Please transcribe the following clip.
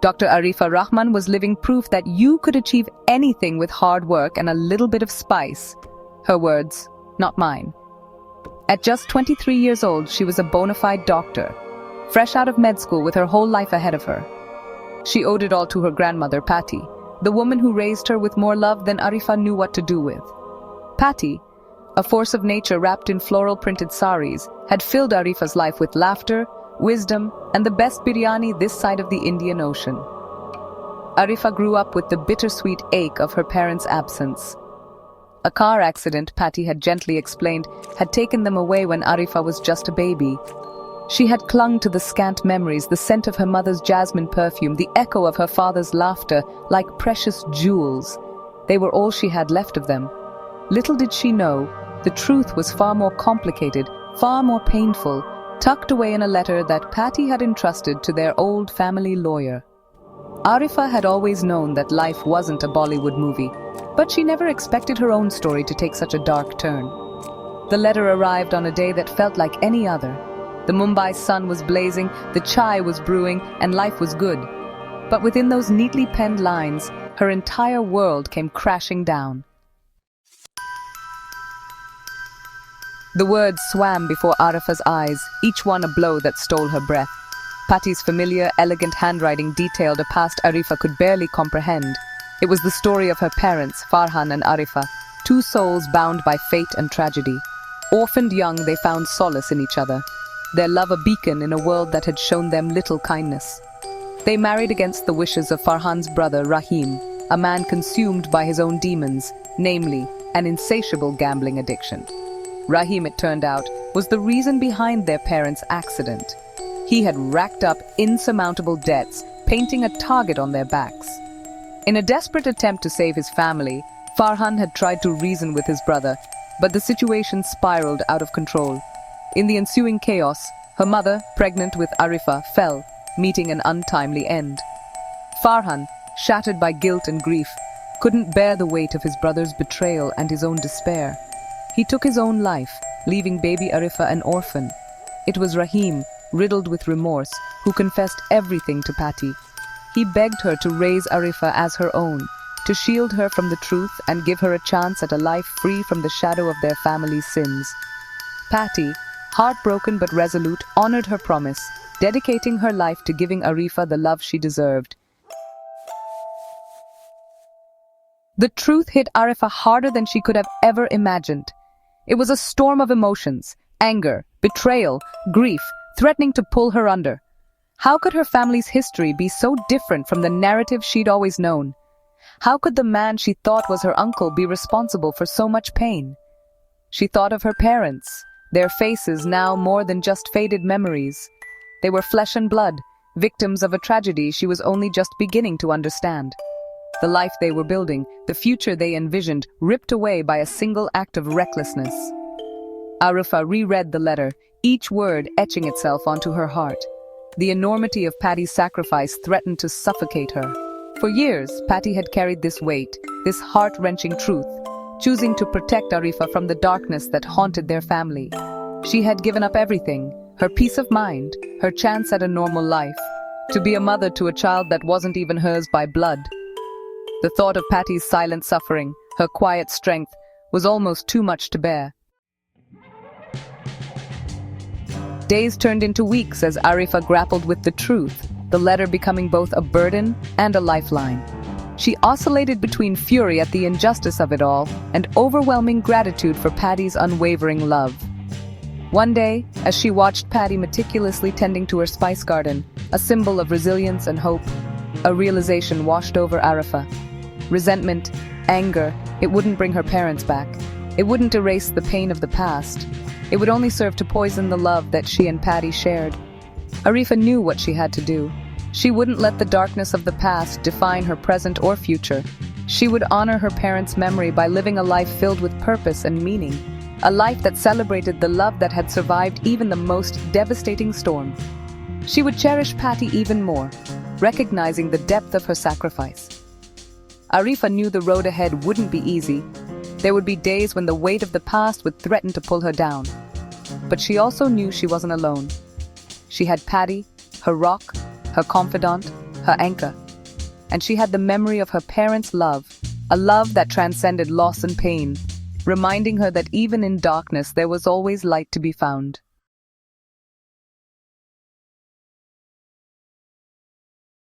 Dr. Arifa Rahman was living proof that you could achieve anything with hard work and a little bit of spice. Her words, not mine. At just 23 years old, she was a bona fide doctor, fresh out of med school with her whole life ahead of her. She owed it all to her grandmother, Patty, the woman who raised her with more love than Arifa knew what to do with. Patty, a force of nature wrapped in floral-printed saris, had filled Arifa's life with laughter, wisdom, and the best biryani this side of the Indian Ocean. Arifa grew up with the bittersweet ache of her parents' absence. A car accident, Patty had gently explained, had taken them away when Arifa was just a baby. She had clung to the scant memories, the scent of her mother's jasmine perfume, the echo of her father's laughter, like precious jewels. They were all she had left of them. Little did she know, the truth was far more complicated, far more painful, tucked away in a letter that Patty had entrusted to their old family lawyer. Arifa had always known that life wasn't a Bollywood movie, but she never expected her own story to take such a dark turn. The letter arrived on a day that felt like any other. The Mumbai sun was blazing, the chai was brewing, and life was good. But within those neatly penned lines, her entire world came crashing down. The words swam before Arifa's eyes, each one a blow that stole her breath. Patty's familiar, elegant handwriting detailed a past Arifa could barely comprehend. It was the story of her parents, Farhan and Arifa, two souls bound by fate and tragedy. Orphaned young, they found solace in each other, their love a beacon in a world that had shown them little kindness. They married against the wishes of Farhan's brother, Rahim, a man consumed by his own demons, namely, an insatiable gambling addiction. Rahim, it turned out, was the reason behind their parents' accident. He had racked up insurmountable debts, painting a target on their backs. In a desperate attempt to save his family, Farhan had tried to reason with his brother, but the situation spiraled out of control. In the ensuing chaos, her mother, pregnant with Arifa, fell, meeting an untimely end. Farhan, shattered by guilt and grief, couldn't bear the weight of his brother's betrayal and his own despair. He took his own life, leaving baby Arifa an orphan. It was Rahim, riddled with remorse, who confessed everything to Patty. He begged her to raise Arifa as her own, to shield her from the truth and give her a chance at a life free from the shadow of their family's sins. Patty, heartbroken but resolute, honored her promise, dedicating her life to giving Arifa the love she deserved. The truth hit Arifa harder than she could have ever imagined. It was a storm of emotions, anger, betrayal, grief, threatening to pull her under. How could her family's history be so different from the narrative she'd always known? How could the man she thought was her uncle be responsible for so much pain? She thought of her parents, their faces now more than just faded memories. They were flesh and blood, victims of a tragedy she was only just beginning to understand. The life they were building, the future they envisioned, ripped away by a single act of recklessness. Arifa reread the letter, each word etching itself onto her heart. The enormity of Patty's sacrifice threatened to suffocate her. For years, Patty had carried this weight, this heart-wrenching truth, choosing to protect Arifa from the darkness that haunted their family. She had given up everything, her peace of mind, her chance at a normal life, to be a mother to a child that wasn't even hers by blood. The thought of Patty's silent suffering, her quiet strength, was almost too much to bear. Days turned into weeks as Arifa grappled with the truth, the letter becoming both a burden and a lifeline. She oscillated between fury at the injustice of it all and overwhelming gratitude for Patty's unwavering love. One day, as she watched Patty meticulously tending to her spice garden, a symbol of resilience and hope, a realization washed over Arifa. Resentment, anger, it wouldn't bring her parents back. It wouldn't erase the pain of the past. It would only serve to poison the love that she and Patty shared. Arifa knew what she had to do. She wouldn't let the darkness of the past define her present or future. She would honor her parents' memory by living a life filled with purpose and meaning, a life that celebrated the love that had survived even the most devastating storm. She would cherish Patty even more, recognizing the depth of her sacrifice. Arifa knew the road ahead wouldn't be easy. There would be days when the weight of the past would threaten to pull her down. But she also knew she wasn't alone. She had Patty, her rock, her confidant, her anchor. And she had the memory of her parents' love, a love that transcended loss and pain, reminding her that even in darkness there was always light to be found.